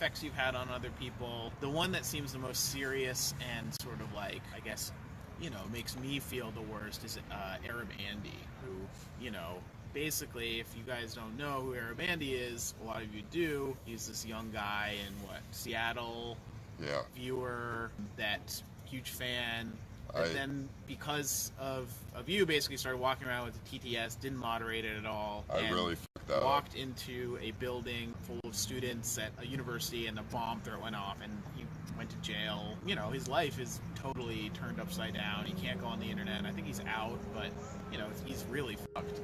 effects you've had on other people. The one that seems the most serious and sort of like, I guess, makes me feel the worst is Arab Andy, who, basically, if you guys don't know who Arab Andy is, a lot of you do. He's this young guy in, Seattle, viewer, that huge fan. But then, because of you, basically started walking around with the TTS, didn't moderate it at all. I really fucked that walked into a building full of students at a university, and the bomb threat went off, and he went to jail. His life is totally turned upside down. He can't go on the internet. I think he's out, but he's really fucked.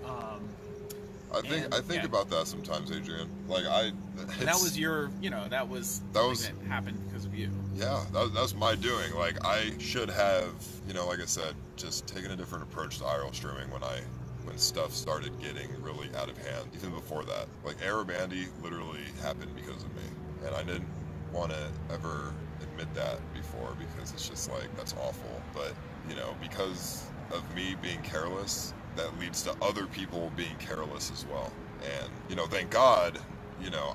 I think about that sometimes, Adrian. Like that was your, that happened because of you. Yeah, that's my doing. Like I should have, like I said, just taken a different approach to IRL streaming when stuff started getting really out of hand. Even before that, like Arab Andy literally happened because of me, and I didn't want to ever admit that before because it's just like that's awful. But because of me being careless, that leads to other people being careless as well. And, thank God,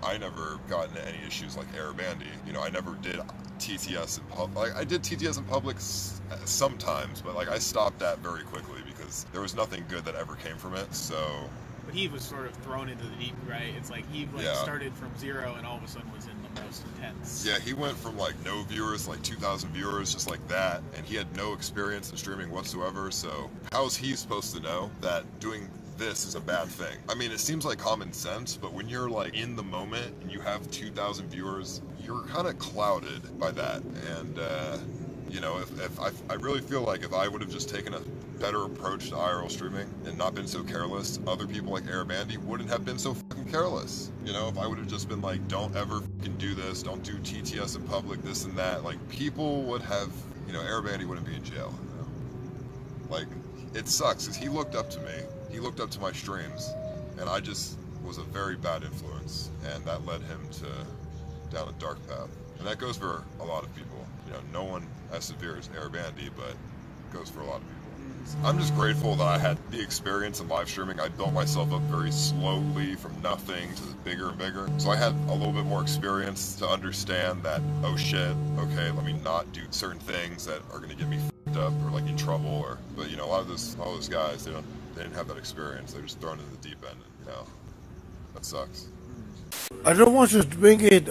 I never got into any issues like Arab Andy. I never did TTS in public. Like, I did TTS in public sometimes, but, I stopped that very quickly because there was nothing good that ever came from it, so... But he was sort of thrown into the deep, right? It's like he started from 0 and all of a sudden was in the most intense. Yeah, he went from no viewers, 2,000 viewers, just like that, and he had no experience in streaming whatsoever, so how's he supposed to know that doing this is a bad thing? I mean, it seems like common sense, but when you're in the moment and you have 2,000 viewers, you're kind of clouded by that, and if I really feel like if I would have just taken a better approach to IRL streaming and not been so careless, other people like Arab Andy wouldn't have been so fucking careless. If I would have just been don't ever fucking do this, don't do TTS in public, this and that, people would have, Arab Andy wouldn't be in jail. It sucks because he looked up to me, he looked up to my streams, and I just was a very bad influence, and that led him down a dark path. And that goes for a lot of people. No one as severe as Arab Andy, but it goes for a lot of people. I'm just grateful that I had the experience in live streaming. I built myself up very slowly from nothing to bigger and bigger. So I had a little bit more experience to understand that, oh shit, okay, let me not do certain things that are going to get me f***ed up or in trouble. But a lot of those guys, they didn't have that experience. They're just thrown into the deep end, and that sucks. I don't want to bring it